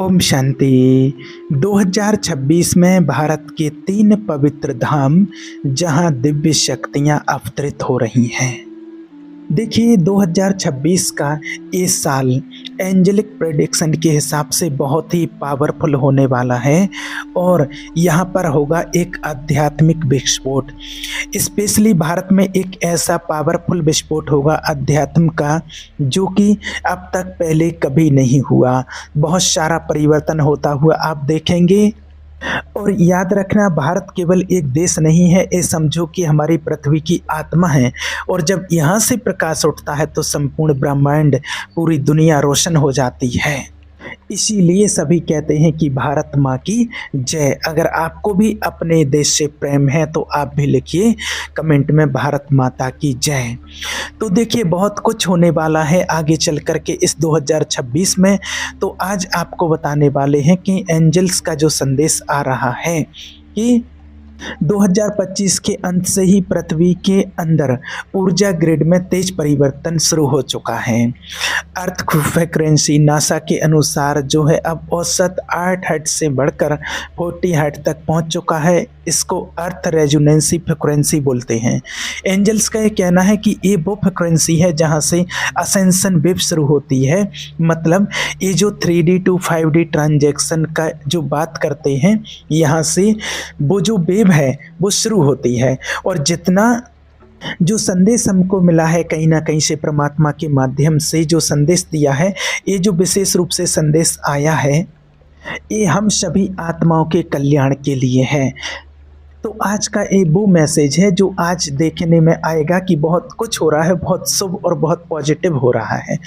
ओम शांति। 2026 में भारत के 3 पवित्र धाम जहां दिव्य शक्तियां अवतरित हो रही हैं। देखिए 2026 का ये साल एंजेलिक प्रेडिक्शन के हिसाब से बहुत ही पावरफुल होने वाला है और यहाँ पर होगा एक आध्यात्मिक विस्फोट। स्पेशली भारत में एक ऐसा पावरफुल विस्फोट होगा अध्यात्म का जो कि अब तक पहले कभी नहीं हुआ। बहुत सारा परिवर्तन होता हुआ आप देखेंगे। और याद रखना, भारत केवल एक देश नहीं है, ये समझो कि हमारी पृथ्वी की आत्मा है। और जब यहाँ से प्रकाश उठता है तो संपूर्ण ब्रह्मांड, पूरी दुनिया रोशन हो जाती है। इसीलिए सभी कहते हैं कि भारत माँ की जय। अगर आपको भी अपने देश से प्रेम है तो आप भी लिखिए कमेंट में भारत माता की जय। तो देखिए बहुत कुछ होने वाला है आगे चल कर के इस 2026 में। तो आज आपको बताने वाले हैं कि एंजल्स का जो संदेश आ रहा है कि 2025 के अंत से ही पृथ्वी के अंदर ऊर्जा ग्रिड में तेज परिवर्तन शुरू हो चुका है। अर्थ फ्रीक्वेंसी नासा के अनुसार जो है अब औसत 8 हर्ट्ज से बढ़कर 40 हर्ट्ज तक पहुंच चुका है। इसको अर्थ रेजोनेंसी फ्रीक्वेंसी बोलते हैं। एंजल्स का ये कहना है कि ये वो फ्रीक्वेंसी है जहां से असेंशन वेव शुरू होती है। मतलब ये जो 3D to 5D ट्रांजैक्शन का जो बात करते हैं, यहाँ से वो जो वेव है वो शुरू होती है। और जितना जो संदेश हमको मिला है कहीं ना कहीं से परमात्मा के माध्यम से जो संदेश दिया है, ये जो विशेष रूप से संदेश आया है ये हम सभी आत्माओं के कल्याण के लिए है। तो आज का ये वो मैसेज है जो आज देखने में आएगा कि बहुत कुछ हो रहा है, बहुत शुभ और बहुत पॉजिटिव हो रहा है।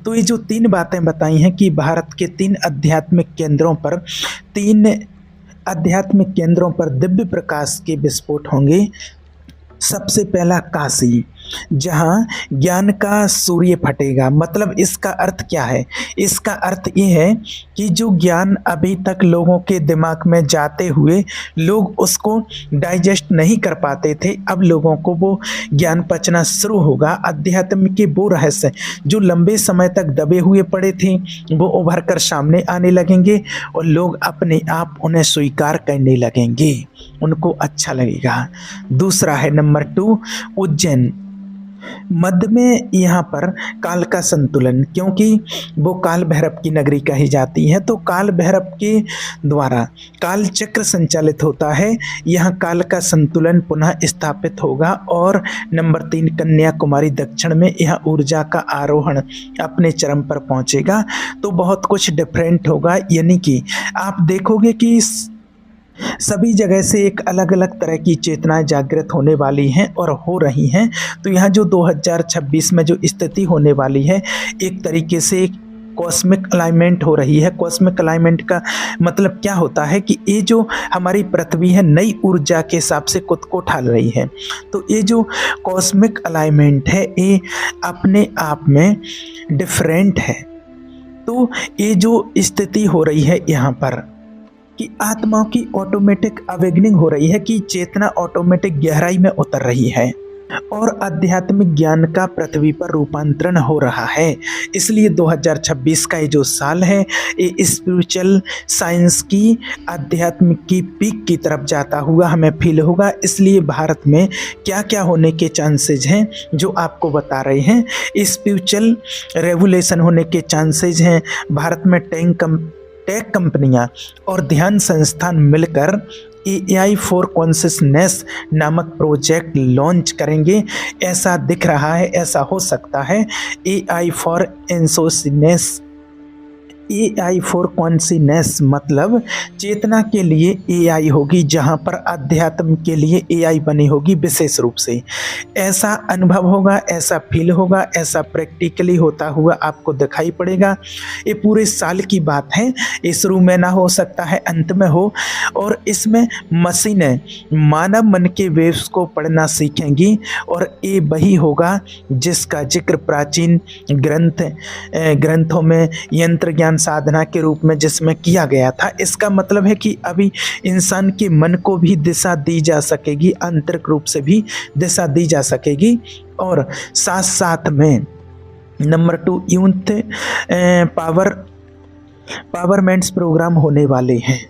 तो ये जो 3 बातें बताई हैं कि भारत के 3 आध्यात्मिक केंद्रों पर दिव्य प्रकाश के विस्फोट होंगे। सबसे पहला काशी, जहाँ ज्ञान का सूर्य फटेगा। मतलब इसका अर्थ क्या है? इसका अर्थ ये है कि जो ज्ञान अभी तक लोगों के दिमाग में जाते हुए लोग उसको डाइजेस्ट नहीं कर पाते थे, अब लोगों को वो ज्ञान पचना शुरू होगा। अध्यात्म के वो रहस्य जो लंबे समय तक दबे हुए पड़े थे वो उभर कर सामने आने लगेंगे और लोग अपने आप उन्हें स्वीकार करने लगेंगे, उनको अच्छा लगेगा। दूसरा है नंबर 2 उज्जैन। मध्य में यहाँ पर काल का संतुलन, क्योंकि वो काल भैरव की नगरी कही जाती है, तो काल भैरव के द्वारा काल चक्र संचालित होता है। यहाँ काल का संतुलन पुनः स्थापित होगा। और नंबर 3 कन्याकुमारी दक्षिण में यह ऊर्जा का आरोहण अपने चरम पर पहुँचेगा। तो बहुत कुछ डिफरेंट होगा, यानी कि आप देखोगे कि सभी जगह से एक अलग अलग तरह की चेतनाएं जागृत होने वाली हैं और हो रही हैं। तो यहाँ जो 2026 में जो स्थिति होने वाली है, एक तरीके से कॉस्मिक अलाइनमेंट हो रही है। कॉस्मिक अलाइनमेंट का मतलब क्या होता है कि ये जो हमारी पृथ्वी है नई ऊर्जा के हिसाब से खुद को ढाल रही है। तो ये जो कॉस्मिक अलाइनमेंट है ये अपने आप में डिफरेंट है। तो ये जो स्थिति हो रही है यहाँ पर कि आत्माओं की ऑटोमेटिक अवेगनिंग हो रही है, कि चेतना ऑटोमेटिक गहराई में उतर रही है और आध्यात्मिक ज्ञान का पृथ्वी पर रूपांतरण हो रहा है। इसलिए 2026 का ये जो साल है ये स्पिरिचुअल साइंस की, आध्यात्मिक की पीक की तरफ जाता हुआ हमें फील होगा। इसलिए भारत में क्या क्या होने के चांसेज हैं जो आपको बता रहे हैं। स्पिरिचुअल रेवोल्यूशन होने के चांसेज हैं। भारत में टेक कंपनियां और ध्यान संस्थान मिलकर AI फॉर कॉन्शियसनेस नामक प्रोजेक्ट लॉन्च करेंगे, ऐसा दिख रहा है। ऐसा हो सकता है AI फॉर कॉन्शियसनेस मतलब चेतना के लिए AI होगी, जहां पर अध्यात्म के लिए AI बनी होगी विशेष रूप से। ऐसा अनुभव होगा, ऐसा फील होगा, ऐसा प्रैक्टिकली होता हुआ आपको दिखाई पड़ेगा। ये पूरे साल की बात है, ये शुरू में ना हो सकता है अंत में हो। और इसमें मशीनें मानव मन के वेव्स को पढ़ना सीखेंगी और ये वही होगा जिसका जिक्र प्राचीन ग्रंथों में यंत्र ज्ञान साधना के रूप में जिसमें किया गया था। इसका मतलब है कि अभी इंसान के मन को भी दिशा दी जा सकेगी, आंतरिक रूप से भी दिशा दी जा सकेगी। और साथ साथ में नंबर 2 यूथ पावर पावरमेंट्स प्रोग्राम होने वाले हैं।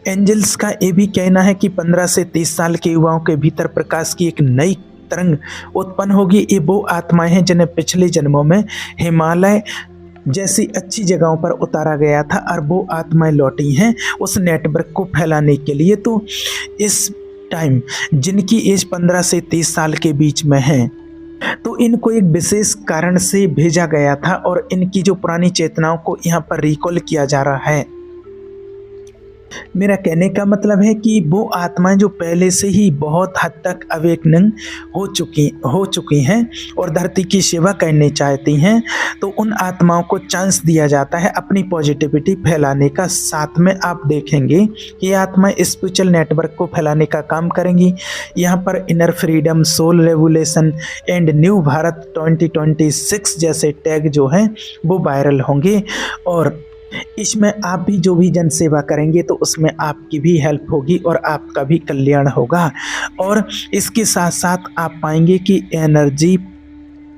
एंजल्स का ये भी कहना है कि 15 से 30 साल के युवाओं के भीतर प्रकाश की एक नई तरंग उत्पन्न होगी। ये वो आत्माएं हैं जिन्हें पिछले जन्मों में हिमालय जैसी अच्छी जगहों पर उतारा गया था और वो आत्माएं लौटी हैं उस नेटवर्क को फैलाने के लिए। तो इस टाइम जिनकी एज 15 से 30 साल के बीच में है, तो इनको एक विशेष कारण से भेजा गया था और इनकी जो पुरानी चेतनाओं को यहाँ पर रिकॉल किया जा रहा है। मेरा कहने का मतलब है कि वो आत्माएं जो पहले से ही बहुत हद तक अवेकनिंग हो चुकी हैं और धरती की सेवा करने चाहती हैं, तो उन आत्माओं को चांस दिया जाता है अपनी पॉजिटिविटी फैलाने का। साथ में आप देखेंगे कि ये आत्माएं स्पिरिचुअल नेटवर्क को फैलाने का काम करेंगी। यहाँ पर inner freedom, soul revolution and new Bharat 2026 जैसे टैग जो हैं वो वायरल होंगे और इसमें आप भी जो भी जन सेवा करेंगे तो उसमें आपकी भी हेल्प होगी और आपका भी कल्याण होगा। और इसके साथ साथ आप पाएंगे कि एनर्जी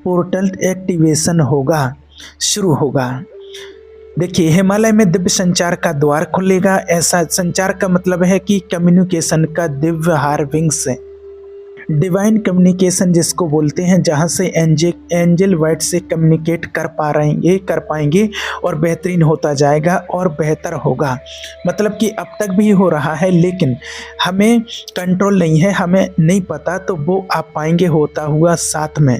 पोर्टल एक्टिवेशन शुरू होगा। देखिए, हिमालय में दिव्य संचार का द्वार खुलेगा। ऐसा संचार का मतलब है कि कम्युनिकेशन का दिव्य हार विंग्स है, डिवाइन कम्युनिकेशन जिसको बोलते हैं, जहाँ से एंजल वर्ड से कम्युनिकेट कर पाएंगे और बेहतरीन होता जाएगा और बेहतर होगा। मतलब कि अब तक भी हो रहा है लेकिन हमें कंट्रोल नहीं है, हमें नहीं पता, तो वो आप पाएंगे होता हुआ। साथ में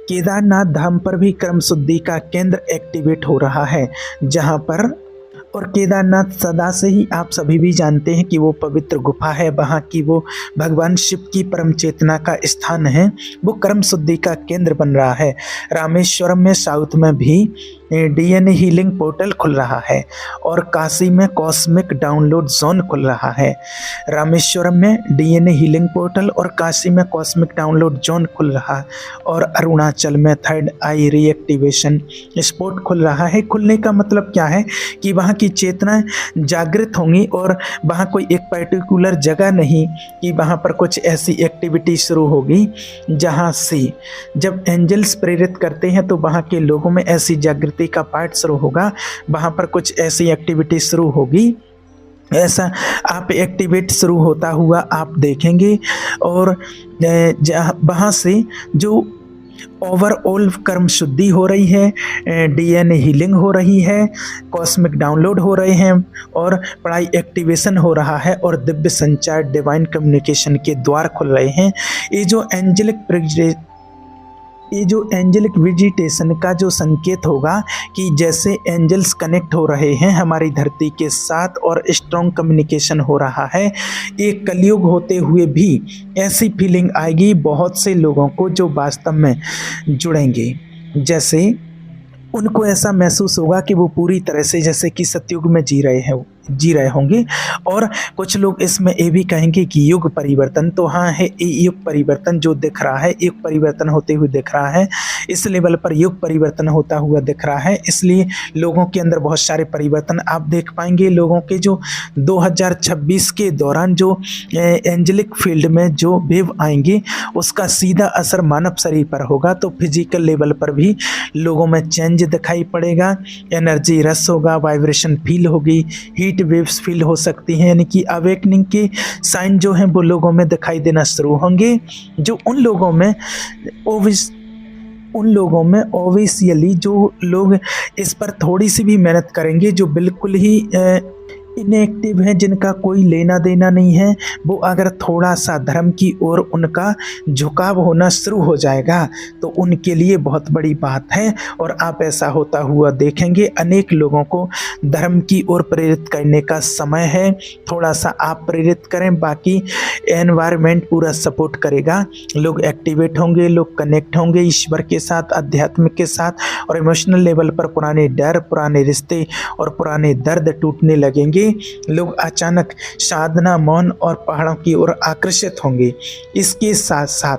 केदारनाथ धाम पर भी क्रम शुद्धि का केंद्र एक्टिवेट हो रहा है, जहाँ पर और केदारनाथ सदा से ही आप सभी भी जानते हैं कि वो पवित्र गुफा है, वहाँ की वो भगवान शिव की परम चेतना का स्थान है, वो कर्म शुद्धि का केंद्र बन रहा है। रामेश्वरम में साउथ में भी डीएनए हीलिंग पोर्टल खुल रहा है और काशी में कॉस्मिक डाउनलोड जोन खुल रहा है। रामेश्वरम में डीएनए हीलिंग पोर्टल और काशी में कॉस्मिक डाउनलोड जोन खुल रहा है और अरुणाचल में थर्ड आई रीएक्टिवेशन स्पॉट खुल रहा है। खुलने का मतलब क्या है कि वहाँ की चेतना जागृत होंगी और वहाँ कोई एक पर्टिकुलर जगह नहीं कि वहाँ पर कुछ ऐसी एक्टिविटी शुरू होगी जहाँ से जब एंजल्स प्रेरित करते हैं तो वहाँ के लोगों में ऐसी जागृति का पार्ट शुरू होगा, वहाँ पर कुछ ऐसी एक्टिविटी शुरू होगी। ऐसा आप एक्टिवेट शुरू होता हुआ आप देखेंगे और वहाँ से जो ओवरऑल कर्म शुद्धि हो रही है, डीएनए हीलिंग हो रही है, कॉस्मिक डाउनलोड हो रहे हैं और पढ़ाई एक्टिवेशन हो रहा है और दिव्य संचार डिवाइन कम्युनिकेशन के द्वार खुल रहे हैं। ये जो एंजलिक विजिटेशन का जो संकेत होगा कि जैसे एंजल्स कनेक्ट हो रहे हैं हमारी धरती के साथ और स्ट्रॉन्ग कम्युनिकेशन हो रहा है। एक कलयुग होते हुए भी ऐसी फीलिंग आएगी बहुत से लोगों को जो वास्तव में जुड़ेंगे, जैसे उनको ऐसा महसूस होगा कि वो पूरी तरह से जैसे कि सतयुग में जी रहे होंगे। और कुछ लोग इसमें ये भी कहेंगे कि युग परिवर्तन तो हाँ है, ये युग परिवर्तन जो दिख रहा है, युग परिवर्तन होते हुए दिख रहा है, इस लेवल पर युग परिवर्तन होता हुआ दिख रहा है। इसलिए लोगों के अंदर बहुत सारे परिवर्तन आप देख पाएंगे। लोगों के जो 2026 के दौरान जो एंजेलिक फील्ड में जो वेव आएंगे उसका सीधा असर मानव शरीर पर होगा, तो फिजिकल लेवल पर भी लोगों में चेंज दिखाई पड़ेगा। एनर्जी रस होगा, वाइब्रेशन फील होगी, हीट वेव्स फील हो सकती हैं, यानी कि अवेकनिंग के साइन जो हैं वो लोगों में दिखाई देना शुरू होंगे। जो उन लोगों में ऑब्वियसली जो लोग इस पर थोड़ी सी भी मेहनत करेंगे, जो बिल्कुल ही इनएक्टिव हैं, जिनका कोई लेना देना नहीं है, वो अगर थोड़ा सा धर्म की ओर उनका झुकाव होना शुरू हो जाएगा तो उनके लिए बहुत बड़ी बात है। और आप ऐसा होता हुआ देखेंगे। अनेक लोगों को धर्म की ओर प्रेरित करने का समय है। थोड़ा सा आप प्रेरित करें, बाकी एनवायरनमेंट पूरा सपोर्ट करेगा। लोग एक्टिवेट होंगे, लोग कनेक्ट होंगे ईश्वर के साथ, आध्यात्म के साथ, और इमोशनल लेवल पर पुराने डर, पुराने रिश्ते और पुराने दर्द टूटने लगेंगे। लोग अचानक साधना, मौन और पहाड़ों की ओर आकर्षित होंगे। इसके साथ साथ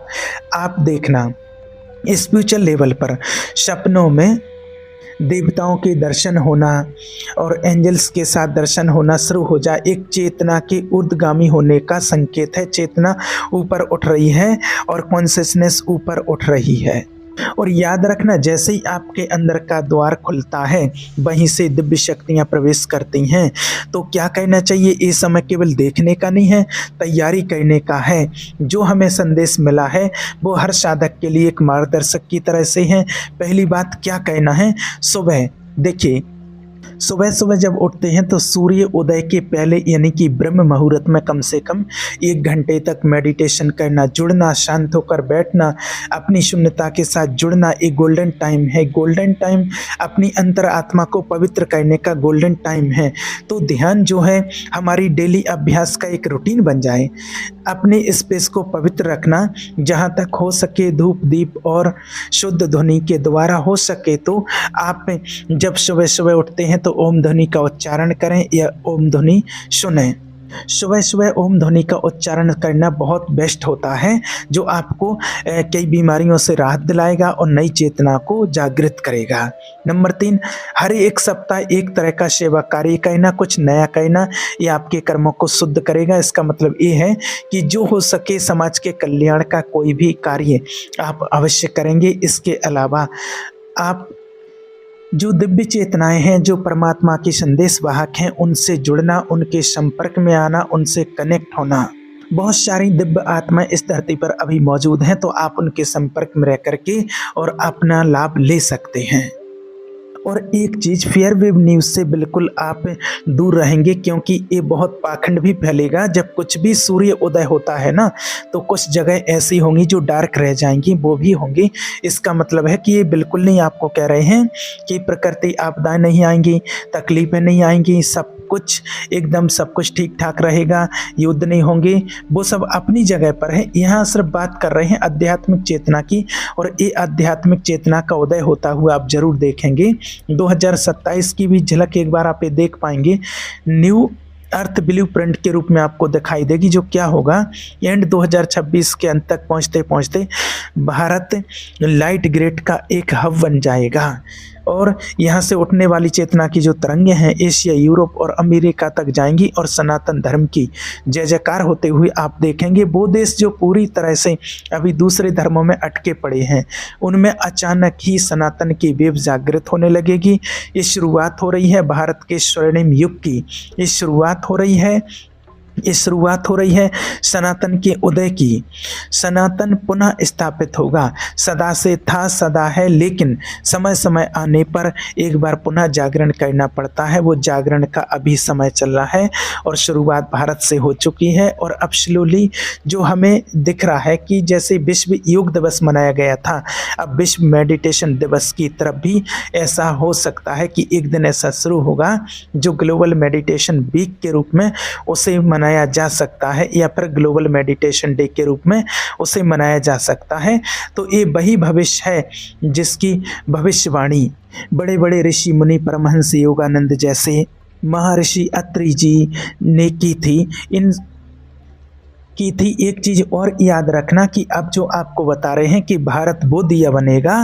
आप देखना स्पिरिचुअल लेवल पर सपनों में देवताओं के दर्शन होना और एंजल्स के साथ दर्शन होना शुरू हो जाए, एक चेतना के ऊर्ध्वगामी होने का संकेत है। चेतना ऊपर उठ रही है और कॉन्शियसनेस ऊपर उठ रही है। और याद रखना, जैसे ही आपके अंदर का द्वार खुलता है वहीं से दिव्य शक्तियां प्रवेश करती हैं। तो क्या कहना चाहिए, ये समय केवल देखने का नहीं है, तैयारी करने का है। जो हमें संदेश मिला है वो हर साधक के लिए एक मार्गदर्शक की तरह से है। पहली बात क्या कहना है, सुबह देखिए, सुबह सुबह जब उठते हैं तो सूर्य उदय के पहले यानी कि ब्रह्म मुहूर्त में कम से कम 1 घंटे तक मेडिटेशन करना, जुड़ना, शांत होकर बैठना, अपनी शून्यता के साथ जुड़ना एक गोल्डन टाइम है। गोल्डन टाइम अपनी अंतर आत्मा को पवित्र करने का गोल्डन टाइम है। तो ध्यान जो है हमारी डेली अभ्यास का एक रूटीन बन जाए। अपने स्पेस को पवित्र रखना, जहाँ तक हो सके धूप दीप और शुद्ध ध्वनि के द्वारा हो सके तो आप जब सुबह सुबह उठते हैं तो ओम ध्वनि का उच्चारण करें या ओम ध्वनि सुनें। सुबह सुबह ओम ध्वनि का उच्चारण करना बहुत बेस्ट होता है, जो आपको कई बीमारियों से राहत दिलाएगा और नई चेतना को जागृत करेगा। नंबर 3, हर एक सप्ताह एक तरह का सेवा कार्य करना, कुछ नया करना, ये आपके कर्मों को शुद्ध करेगा। इसका मतलब ये है कि जो हो सके समाज के कल्याण का कोई भी कार्य आप अवश्य करेंगे। इसके अलावा आप जो दिव्य चेतनाएं हैं, जो परमात्मा के संदेश वाहक हैं, उनसे जुड़ना, उनके संपर्क में आना, उनसे कनेक्ट होना। बहुत सारी दिव्य आत्माएं इस धरती पर अभी मौजूद हैं, तो आप उनके संपर्क में रह करके और अपना लाभ ले सकते हैं। और एक चीज़, फेयर वेव न्यूज़ से बिल्कुल आप दूर रहेंगे, क्योंकि ये बहुत पाखंड भी फैलेगा। जब कुछ भी सूर्य उदय होता है ना, तो कुछ जगह ऐसी होंगी जो डार्क रह जाएंगी, वो भी होंगी। इसका मतलब है कि ये बिल्कुल नहीं आपको कह रहे हैं कि प्रकृति आपदाएं नहीं आएंगी, तकलीफ़ें नहीं आएंगी, सब कुछ एकदम सब कुछ ठीक ठाक रहेगा, युद्ध नहीं होंगे, वो सब अपनी जगह पर है। यहाँ सिर्फ बात कर रहे हैं आध्यात्मिक चेतना की, और ये आध्यात्मिक चेतना का उदय होता हुआ आप जरूर देखेंगे। 2027 की भी झलक एक बार आप ये देख पाएंगे, न्यू अर्थ ब्लू प्रिंट के रूप में आपको दिखाई देगी। जो क्या होगा, एंड 2026 के अंत तक पहुँचते पहुँचते भारत लाइट ग्रिड का एक हब बन जाएगा, और यहाँ से उठने वाली चेतना की जो तरंगें हैं एशिया, यूरोप और अमेरिका तक जाएंगी, और सनातन धर्म की जय जयकार होते हुए आप देखेंगे। वो देश जो पूरी तरह से अभी दूसरे धर्मों में अटके पड़े हैं, उनमें अचानक ही सनातन की वेव जागृत होने लगेगी। ये शुरुआत हो रही है भारत के स्वर्णिम युग की, ये शुरुआत हो रही है, ये शुरुआत हो रही है सनातन के उदय की। सनातन पुनः स्थापित होगा, सदा से था, सदा है, लेकिन समय समय आने पर एक बार पुनः जागरण करना पड़ता है। वो जागरण का अभी समय चल रहा है, और शुरुआत भारत से हो चुकी है। और अब स्लोली जो हमें दिख रहा है कि जैसे विश्व योग दिवस मनाया गया था, अब विश्व मेडिटेशन दिवस की तरफ भी ऐसा हो सकता है कि एक दिन ऐसा शुरू होगा जो ग्लोबल मेडिटेशन वीक के रूप में उसे मनाया जा सकता है, या फिर ग्लोबल मेडिटेशन डे के रूप में उसे मनाया जा सकता है। तो ये वही भविष्य है जिसकी भविष्यवाणी बड़े बड़े ऋषि मुनि, परमहंस योगानंद जैसे महर्षि अत्रि जी ने की थी। एक चीज़ और याद रखना कि अब जो आपको बता रहे हैं कि भारत वो दिया बनेगा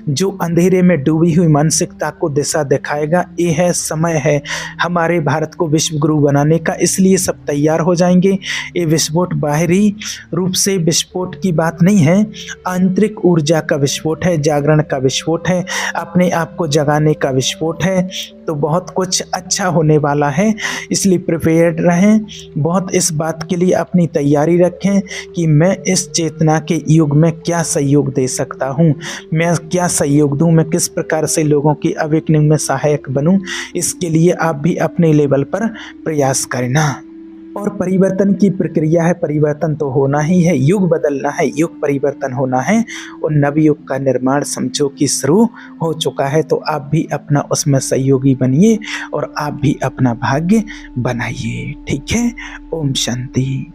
जो अंधेरे में डूबी हुई मानसिकता को दिशा दिखाएगा। ये है, समय है हमारे भारत को विश्व गुरु बनाने का, इसलिए सब तैयार हो जाएंगे। ये विस्फोट बाहरी रूप से विस्फोट की बात नहीं है, आंतरिक ऊर्जा का विस्फोट है, जागरण का विस्फोट है, अपने आप को जगाने का विस्फोट है। तो बहुत कुछ अच्छा होने वाला है, इसलिए प्रिपेयर्ड रहें। बहुत इस बात के लिए अपनी तैयारी रखें कि मैं इस चेतना के युग में क्या सहयोग दे सकता हूँ, मैं क्या सहयोग दूँ, मैं किस प्रकार से लोगों की अवेकनिंग में सहायक बनूँ। इसके लिए आप भी अपने लेवल पर प्रयास करना। और परिवर्तन की प्रक्रिया है, परिवर्तन तो होना ही है, युग बदलना है, युग परिवर्तन होना है, और नवयुग का निर्माण समझो कि शुरू हो चुका है। तो आप भी अपना उसमें सहयोगी बनिए और आप भी अपना भाग्य बनाइए। ठीक है, ओम शांति।